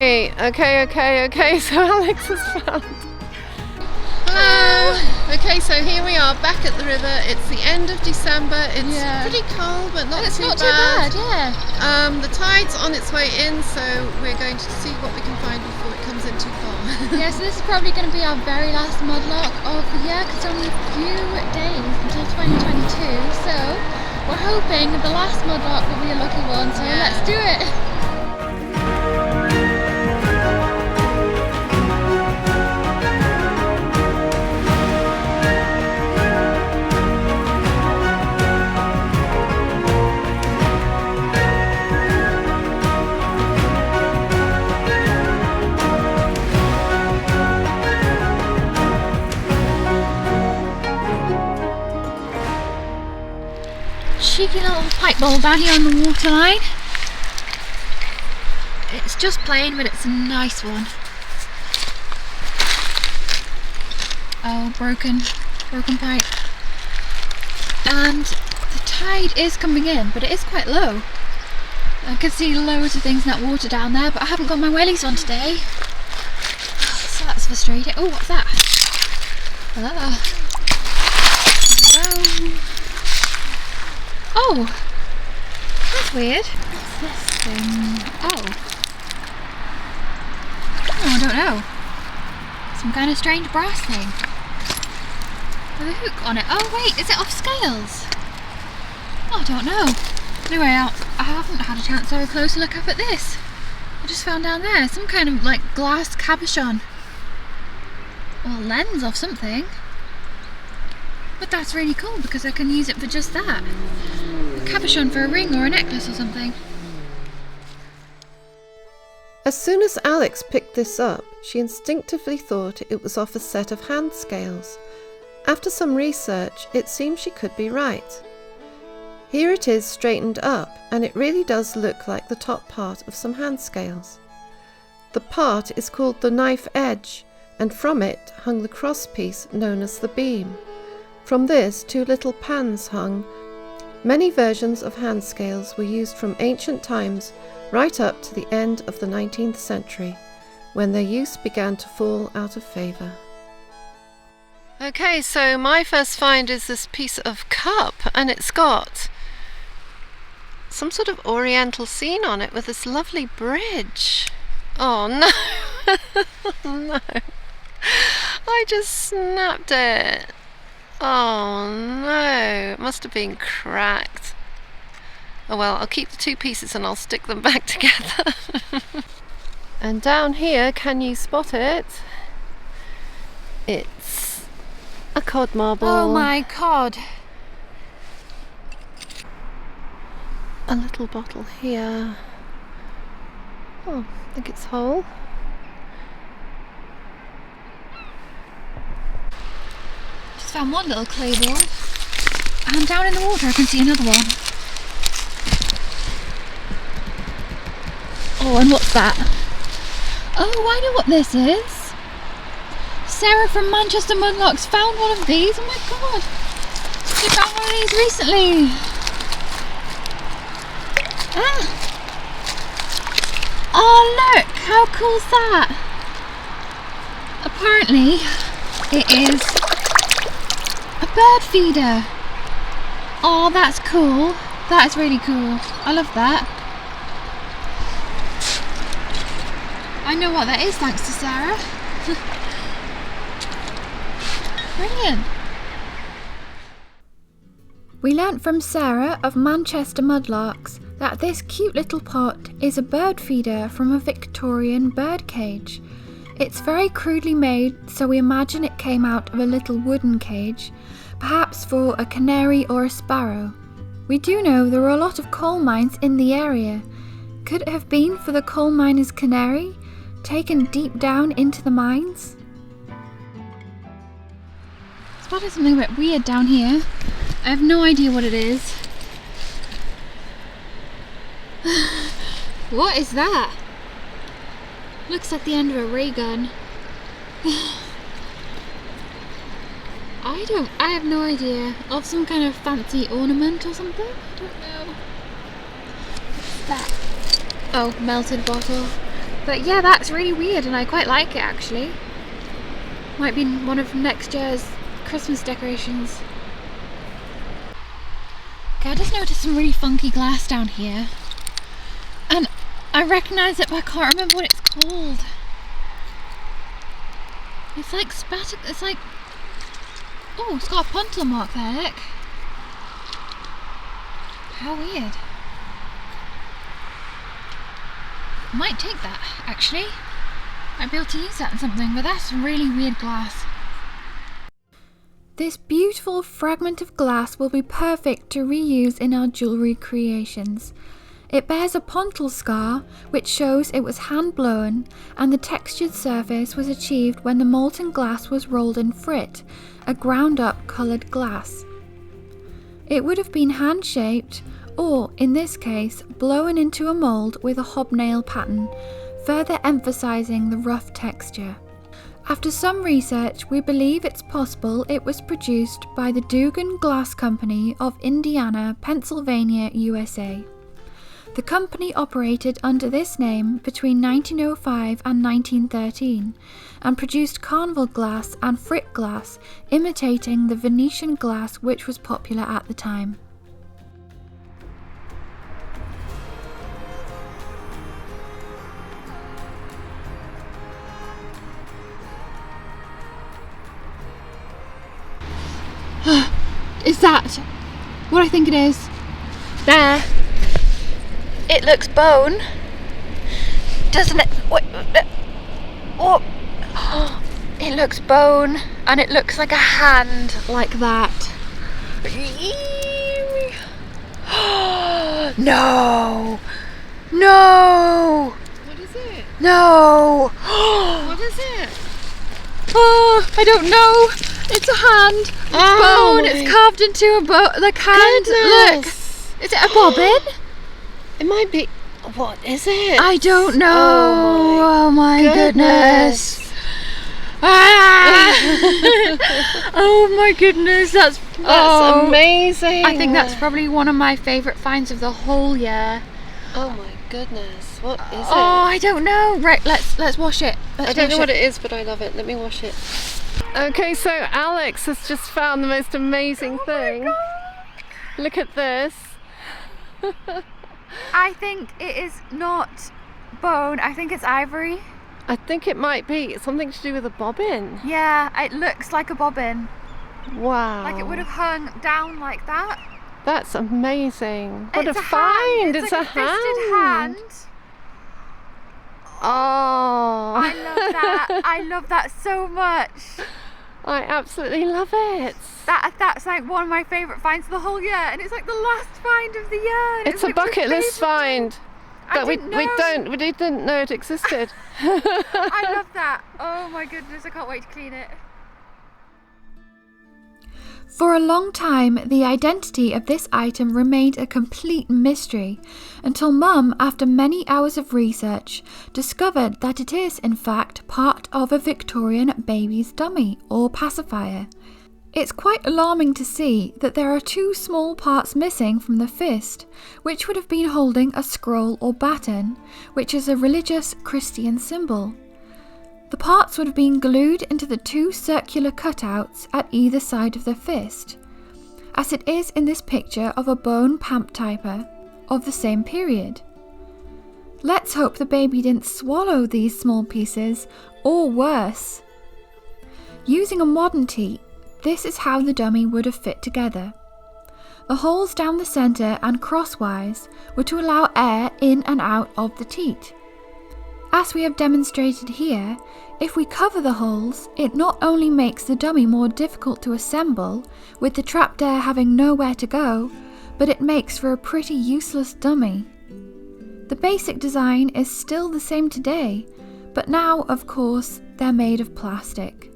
Okay, so Alex has found. Hello! Okay, so here we are back at the river. It's the end of December. It's pretty cold, but not too bad. The tide's on its way in, so we're going to see what we can find before it comes in too far. Yeah, so this is probably going to be our very last mudlark of the year, because it's only a few days until 2022. So we're hoping the last mudlark will be a lucky one. So let's do it. Cheeky little pipe bowl down here on the waterline. It's just plain, but it's a nice one. Oh, broken pipe. And the tide is coming in, but it is quite low. I can see loads of things in that water down there, but I haven't got my wellies on today. So that's frustrating. Oh, what's that? Hello. Oh, that's weird. What's this thing? Oh, I don't know. Some kind of strange brass thing with a hook on it. Oh wait, is it off scales? Oh, I don't know. Anyway, I haven't had a chance to have a closer look up at this. I just found down there some kind of like glass cabochon or lens of something. But that's really cool because I can use it for just that. A cabochon for a ring or a necklace or something. As soon as Alex picked this up, she instinctively thought it was off a set of hand scales. After some research, it seems she could be right. Here it is straightened up, and it really does look like the top part of some hand scales. The part is called the knife edge, and from it hung the cross piece known as the beam. From this, two little pans hung. Many versions of hand scales were used from ancient times right up to the end of the 19th century, when their use began to fall out of favour. Okay, so my first find is this piece of cup, and it's got some sort of oriental scene on it with this lovely bridge. Oh no! No! I just snapped it! Oh no, it must have been cracked. Oh well, I'll keep the two pieces and I'll stick them back together. And down here, can you spot it? It's a cod marble. Oh my god. A little bottle here. Oh, I think it's whole. Found one little clay ball, and down in the water I can see another one. Oh, and what's that? Oh, I know what this is. Sarah from Manchester Mudlarks found one of these. Oh my god, she found one of these recently. Oh look, how cool is that? Apparently it is a bird feeder. Oh, that's cool. That is really cool. I love that. I know what that is thanks to Sarah. Brilliant. We learnt from Sarah of Manchester Mudlarks that this cute little pot is a bird feeder from a Victorian bird cage. It's very crudely made, so we imagine it came out of a little wooden cage, perhaps for a canary or a sparrow. We do know there are a lot of coal mines in the area. Could it have been for the coal miner's canary, taken deep down into the mines? Spotted something a bit weird down here. I have no idea what it is. What is that? Looks like the end of a ray gun. I have no idea. Of some kind of fancy ornament or something? I don't know. What's that? Oh, melted bottle. But yeah, that's really weird and I quite like it actually. Might be one of next year's Christmas decorations. Okay, I just noticed some really funky glass down here. And I recognise it, but I can't remember what it's called. It's like spatter, it's like... Oh, it's got a puntal mark there, look. How weird. I might take that, actually. Might be able to use that in something, but that's really weird glass. This beautiful fragment of glass will be perfect to reuse in our jewellery creations. It bears a pontal scar, which shows it was hand-blown, and the textured surface was achieved when the molten glass was rolled in frit, a ground-up coloured glass. It would have been hand-shaped, or, in this case, blown into a mould with a hobnail pattern, further emphasising the rough texture. After some research, we believe it's possible it was produced by the Dugan Glass Company of Indiana, Pennsylvania, USA. The company operated under this name between 1905 and 1913 and produced carnival glass and frit glass imitating the Venetian glass which was popular at the time. Is that what I think it is? There. It looks bone, doesn't it? Wait, oh, it looks bone, and it looks like a hand, like that. No! No! What is it? No! What is it? Oh, I don't know. It's a hand. Oh, bone. It's carved into a hand. Goodness. Look. Is it a bobbin? It might be. What is it? I don't know. Oh my goodness. Ah! Oh my goodness, that's amazing. I think that's probably one of my favourite finds of the whole year. Oh my goodness, what is it? Oh, I don't know. Right, let's wash it. I don't know what it is, but I love it. Let me wash it. Okay, so Alex has just found the most amazing thing. My God. Look at this. I think it is not bone. I think it's ivory. I think it might be something to do with a bobbin. Yeah, it looks like a bobbin. Wow. Like it would have hung down like that. That's amazing. What It's a find. It's a like a fisted hand. Oh. I love that. I love that so much. I absolutely love it. That's like one of my favourite finds of the whole year, and it's like the last find of the year. It's a like my bucket list favourite. find. But we didn't know it existed. I love that. Oh my goodness, I can't wait to clean it. For a long time, the identity of this item remained a complete mystery, until Mum, after many hours of research, discovered that it is, in fact, part of a Victorian baby's dummy, or pacifier. It's quite alarming to see that there are two small parts missing from the fist, which would have been holding a scroll or baton, which is a religious Christian symbol. The parts would have been glued into the two circular cutouts at either side of the fist, as it is in this picture of a bone pamptyper of the same period. Let's hope the baby didn't swallow these small pieces, or worse. Using a modern teat, this is how the dummy would have fit together. The holes down the centre and crosswise were to allow air in and out of the teat. As we have demonstrated here, if we cover the holes, it not only makes the dummy more difficult to assemble, with the trapped air having nowhere to go, but it makes for a pretty useless dummy. The basic design is still the same today, but now, of course, they're made of plastic.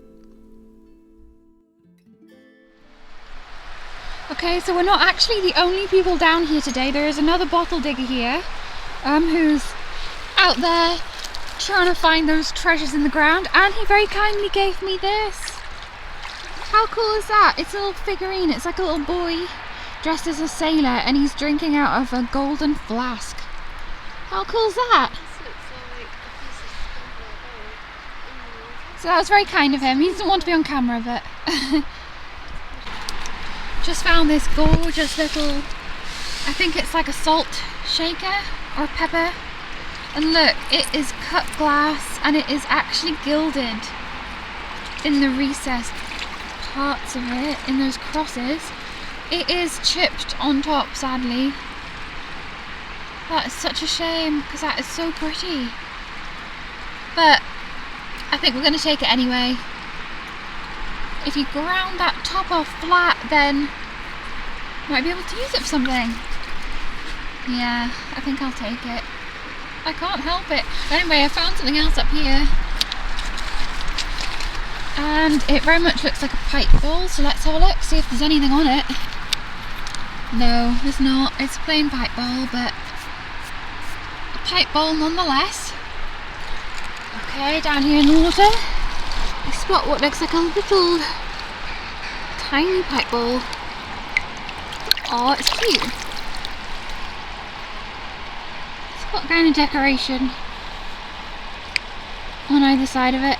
Okay, so we're not actually the only people down here today. There is another bottle digger here, who's out there trying to find those treasures in the ground, and he very kindly gave me this. How cool is that? It's a little figurine. It's like a little boy dressed as a sailor, and he's drinking out of a golden flask. How cool is that? This looks like a piece of So that was very kind of him. He doesn't want to be on camera, but just found this gorgeous little, I think it's like a salt shaker or pepper. And look, it is cut glass and it is actually gilded in the recessed parts of it, in those crosses. It is chipped on top, sadly. That is such a shame because that is so pretty. But I think we're going to take it anyway. If you ground that top off flat, then you might be able to use it for something. Yeah, I think I'll take it. I can't help it. Anyway, I found something else up here. And it very much looks like a pipe bowl, so let's have a look, see if there's anything on it. No, there's not. It's a plain pipe bowl, but a pipe bowl nonetheless. Okay, down here in the water, I spot what looks like a little tiny pipe bowl. Oh, it's cute. It's got kind of decoration on either side of it.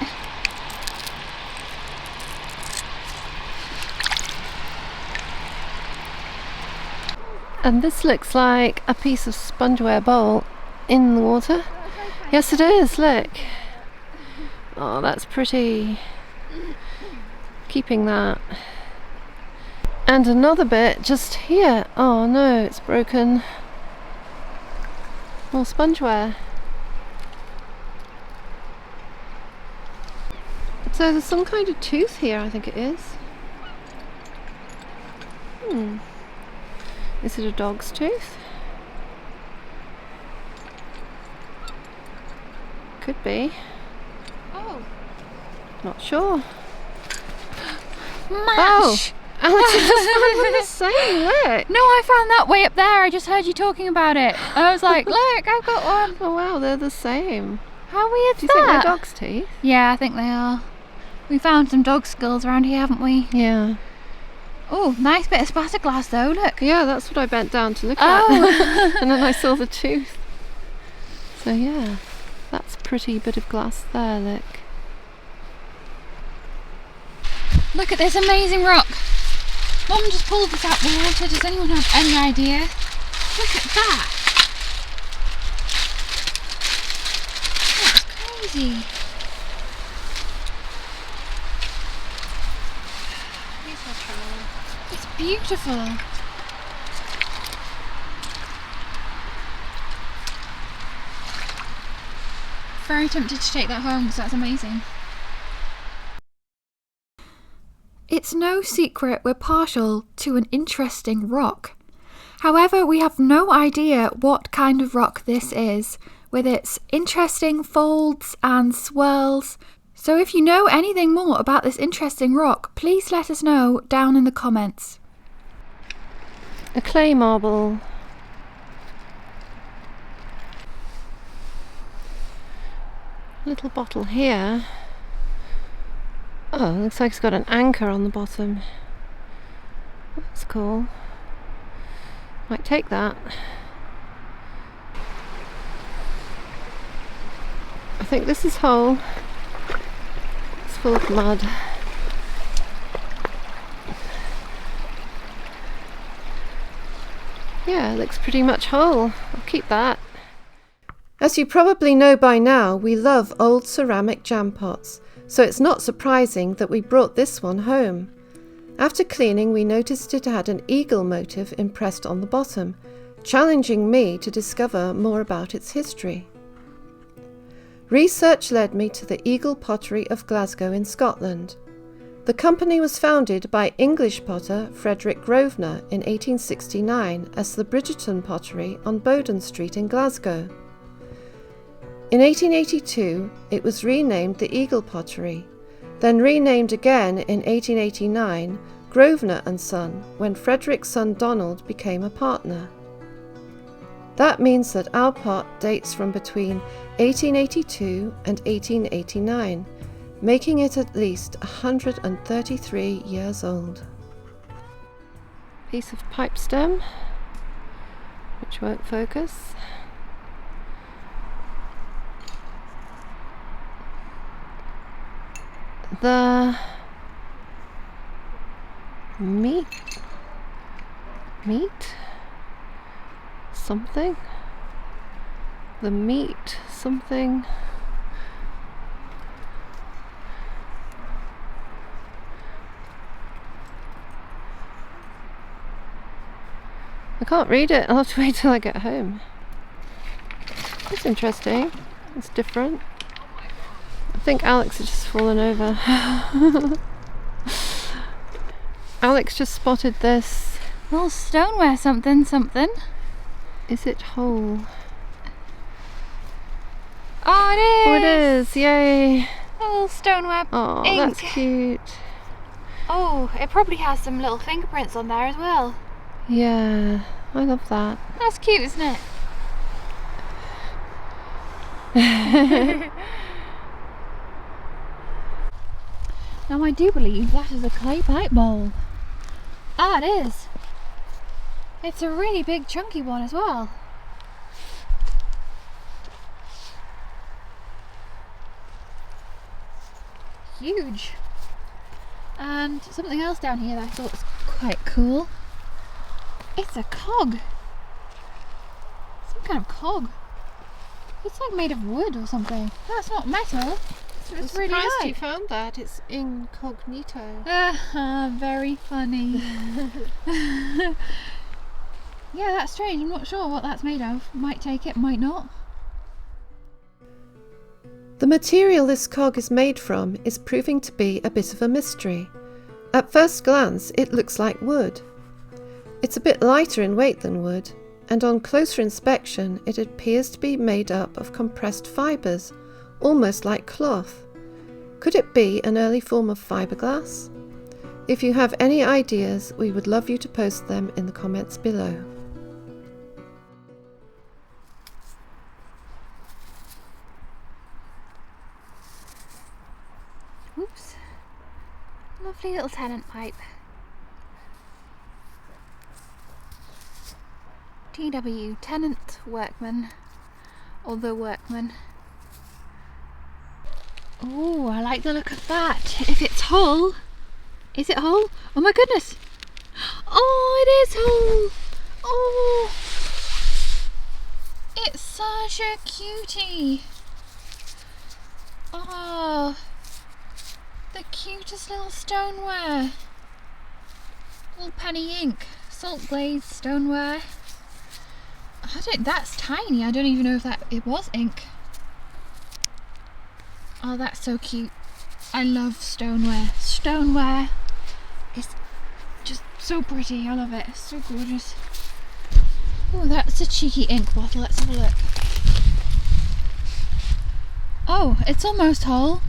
And this looks like a piece of spongeware bowl in the water. Yes, it is, look. Oh, that's pretty. Keeping that. And another bit just here. Oh no, it's broken. More spongeware. So there's some kind of tooth here, I think it is. Is it a dog's tooth? Could be. Oh. Not sure. Mash! Oh! Alex, you just found one the same, look! No, I found that way up there. I just heard you talking about it. I was like, look, I've got one. Oh wow, they're the same. How weird Do is you think that? they're dog's teeth? Yeah, I think they are. We found some dog skulls around here, haven't we? Yeah. Oh, nice bit of spatter glass though, look. Yeah, that's what I bent down to look Oh. at. And then I saw the tooth. So yeah, that's a pretty bit of glass there, look. Look at this amazing rock. Mum just pulled this out of the water. Does anyone have any idea? Look at that. That's crazy. It's beautiful. Very tempted to take that home because that's amazing. It's no secret we're partial to an interesting rock. However, we have no idea what kind of rock this is, with its interesting folds and swirls. So if you know anything more about this interesting rock, please let us know down in the comments. A clay marble. Little bottle here. Oh, looks like it's got an anchor on the bottom. That's cool. Might take that. I think this is whole. It's full of mud. Yeah, it looks pretty much whole. I'll keep that. As you probably know by now, we love old ceramic jam pots. So it's not surprising that we brought this one home. After cleaning, we noticed it had an eagle motif impressed on the bottom, challenging me to discover more about its history. Research led me to the Eagle Pottery of Glasgow in Scotland. The company was founded by English potter Frederick Grosvenor in 1869 as the Bridgerton Pottery on Bowden Street in Glasgow. In 1882, it was renamed the Eagle Pottery, then renamed again in 1889 Grosvenor and Son when Frederick's son Donald became a partner. That means that our pot dates from between 1882 and 1889, making it at least 133 years old. Piece of pipe stem, which won't focus. the meat something. The meat something. I can't read it. I'll have to wait till I get home. It's interesting. It's different. I think Alex has just fallen over. Alex just spotted this. Little stoneware something. Is it whole? Oh, it is! Oh, it is! Yay! A little stoneware Oh, ink. that's cute. Oh, it probably has some little fingerprints on there as well. Yeah, I love that. That's cute, isn't it? Now I do believe that is a clay pipe bowl. Ah, it is. It's a really big chunky one as well. Huge. And something else down here that I thought was quite cool. It's a cog. Some kind of cog. It's like made of wood or something. That's not metal. It's really surprised light. you found that. It's incognito. Very funny. Yeah, that's strange. I'm not sure what that's made of. Might take it, might not. The material this cog is made from is proving to be a bit of a mystery. At first glance, it looks like wood. It's a bit lighter in weight than wood, and on closer inspection, it appears to be made up of compressed fibres, almost like cloth. Could it be an early form of fiberglass? If you have any ideas, we would love you to post them in the comments below. Oops. Lovely little tenant pipe. TW, tenant workman, or the workman. Oh, I like the look of that. If it's whole, is it whole? Oh my goodness! Oh, it is whole! Oh, it's such a cutie. Oh, the cutest little stoneware. Little penny ink, salt glazed stoneware. That's tiny. I don't even know if it was ink. Oh, that's so cute. I love stoneware. Stoneware is just so pretty. I love it. It's so gorgeous. Oh, that's a cheeky ink bottle. Let's have a look. Oh, it's almost whole.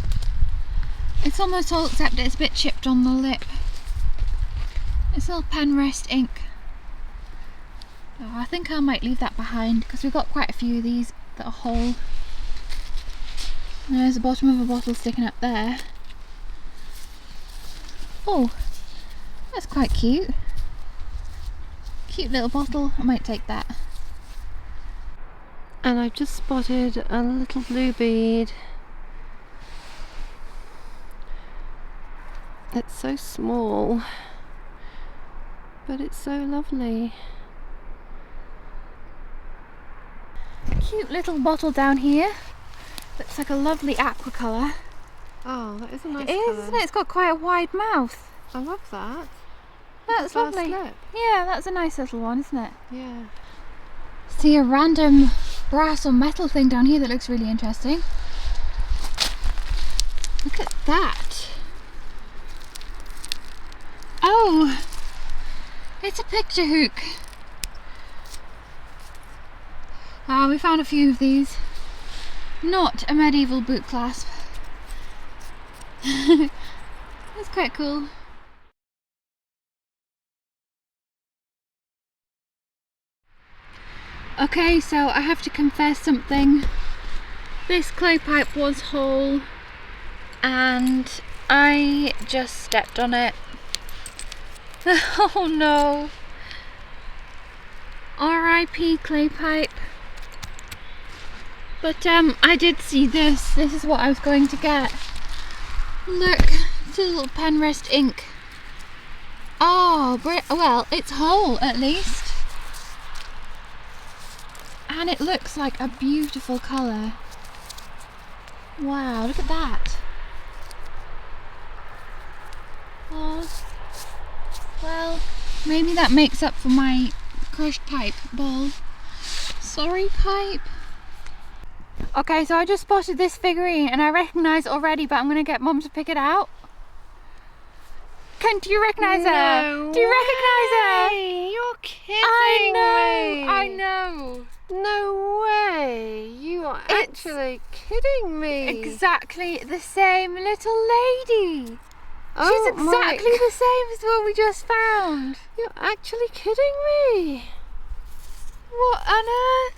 It's almost whole, except it's a bit chipped on the lip. It's a little pen rest ink. Oh, I think I might leave that behind because we've got quite a few of these that are whole. There's the bottom of a bottle sticking up there. Oh, that's quite cute. Cute little bottle. I might take that. And I've just spotted a little blue bead. It's so small, but it's so lovely. Cute little bottle down here. Looks like a lovely aqua colour. Oh, that is a nice It is, colour. isn't it? It's got quite a wide mouth. I love that. That's Glass lovely. lip. Yeah, that's a nice little one, isn't it? Yeah. See a random brass or metal thing down here that looks really interesting. Look at that. Oh, it's a picture hook. Ah, we found a few of these. Not a medieval boot clasp. That's quite cool. Okay, so I have to confess something. This clay pipe was whole and I just stepped on it. Oh no. R.I.P. clay pipe. But I did see this. This is what I was going to get. Look, it's a little pen rest ink. Oh, well, it's whole at least. And it looks like a beautiful colour. Wow, look at that. Oh, well, maybe that makes up for my crushed pipe ball. Sorry, pipe. Okay, so I just spotted this figurine and I recognise it already, but I'm going to get Mum to pick it out. Do you recognise her? Do you recognise her? You're kidding me. I know. No way. You are actually kidding me. Exactly the same little lady. Oh, she's exactly the same as the one we just found. You're actually kidding me. What on earth?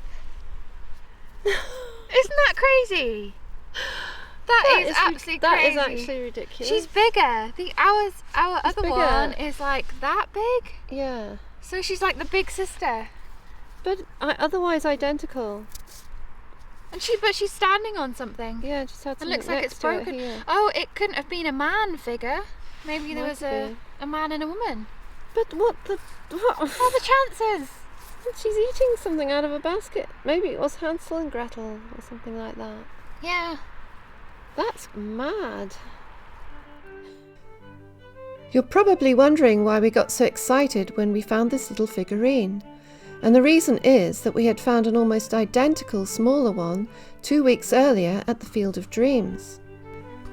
Isn't that crazy? That is absolutely crazy. That is actually ridiculous. She's bigger. Our other bigger. one is like that big. Yeah. So she's like the big sister. But otherwise identical. And she's standing on something. Yeah, just had It something looks like next it's to it broken. here. Oh, it couldn't have been a man figure. Maybe there was a man and a woman. But what? What are the chances? She's eating something out of a basket. Maybe it was Hansel and Gretel or something like that. Yeah. That's mad. You're probably wondering why we got so excited when we found this little figurine. And the reason is that we had found an almost identical smaller one 2 weeks earlier at the Field of Dreams.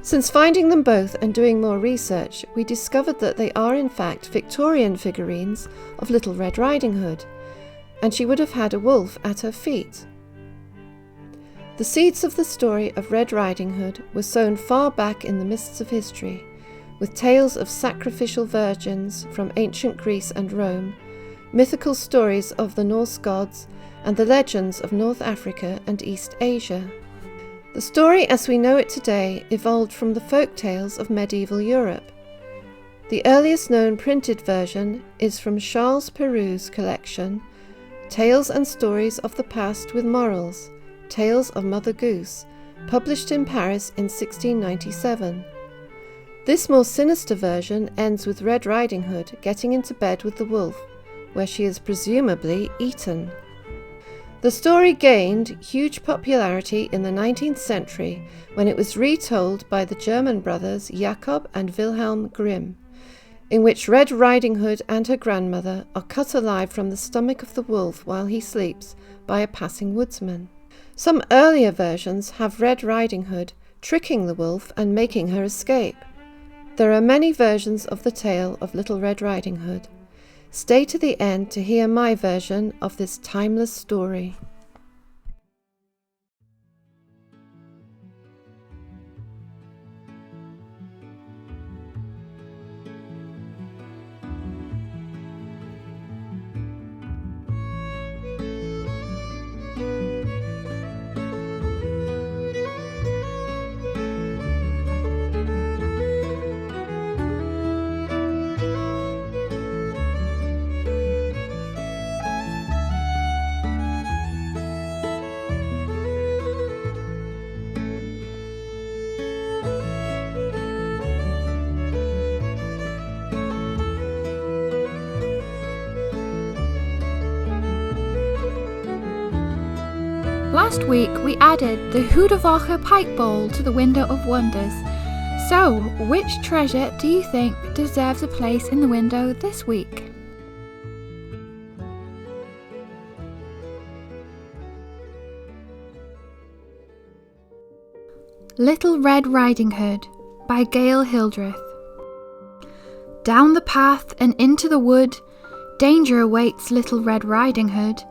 Since finding them both and doing more research, we discovered that they are in fact Victorian figurines of Little Red Riding Hood, and she would have had a wolf at her feet. The seeds of the story of Red Riding Hood were sown far back in the mists of history, with tales of sacrificial virgins from ancient Greece and Rome, mythical stories of the Norse gods, and the legends of North Africa and East Asia. The story as we know it today evolved from the folk tales of medieval Europe. The earliest known printed version is from Charles Perrault's collection, Tales and Stories of the Past with Morals, Tales of Mother Goose, published in Paris in 1697. This more sinister version ends with Red Riding Hood getting into bed with the wolf, where she is presumably eaten. The story gained huge popularity in the 19th century when it was retold by the German brothers Jakob and Wilhelm Grimm, in which Red Riding Hood and her grandmother are cut alive from the stomach of the wolf while he sleeps by a passing woodsman. Some earlier versions have Red Riding Hood tricking the wolf and making her escape. There are many versions of the tale of Little Red Riding Hood. Stay to the end to hear my version of this timeless story. Last week we added the Hudewacher Pike Bowl to the Window of Wonders. So, which treasure do you think deserves a place in the window this week? Little Red Riding Hood by Gail Hildreth. Down the path and into the wood, danger awaits Little Red Riding Hood.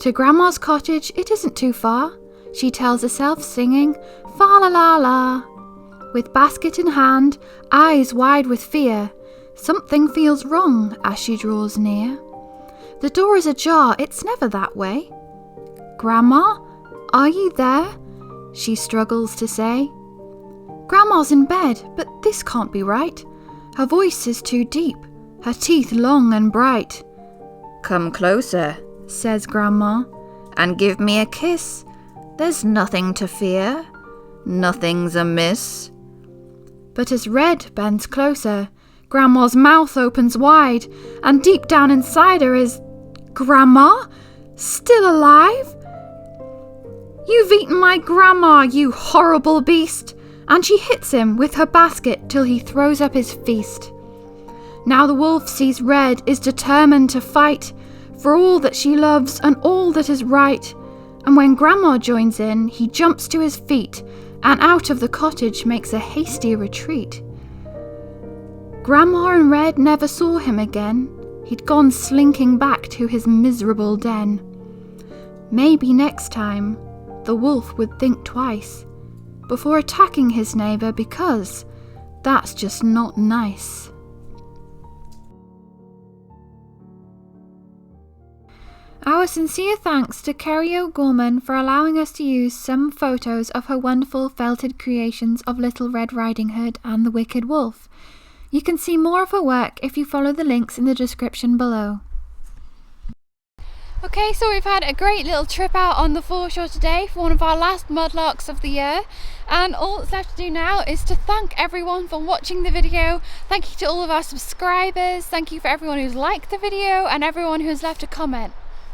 To Grandma's cottage it isn't too far, she tells herself singing fa-la-la-la. With basket in hand, eyes wide with fear, something feels wrong as she draws near. The door is ajar, it's never that way. Grandma, are you there? She struggles to say. Grandma's in bed, but this can't be right. Her voice is too deep, her teeth long and bright. Come closer, says Grandma, and give me a kiss. There's nothing to fear. Nothing's amiss. But as Red bends closer, Grandma's mouth opens wide, and deep down inside her is... Grandma? Still alive? You've eaten my grandma, you horrible beast! And she hits him with her basket till he throws up his feast. Now the wolf sees Red is determined to fight for all that she loves and all that is right. And when Grandma joins in, he jumps to his feet and out of the cottage makes a hasty retreat. Grandma and Red never saw him again. He'd gone slinking back to his miserable den. Maybe next time the wolf would think twice before attacking his neighbour, because that's just not nice. Our sincere thanks to Kerry O'Gorman for allowing us to use some photos of her wonderful felted creations of Little Red Riding Hood and the Wicked Wolf. You can see more of her work if you follow the links in the description below. Okay, so we've had a great little trip out on the foreshore today for one of our last mudlarks of the year, and all that's left to do now is to thank everyone for watching the video. Thank you to all of our subscribers, thank you for everyone who's liked the video and everyone who's left a comment.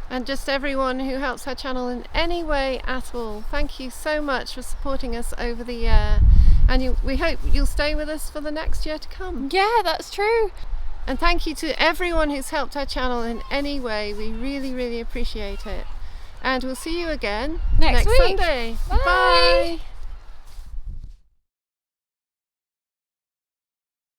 And just everyone who helps our channel in any way at all. Thank you so much for supporting us over the year, and we hope you'll stay with us for the next year to come. Yeah, that's true. And thank you to everyone who's helped our channel in any way. We really, really appreciate it. And we'll see you again next week. Sunday. Bye. Bye.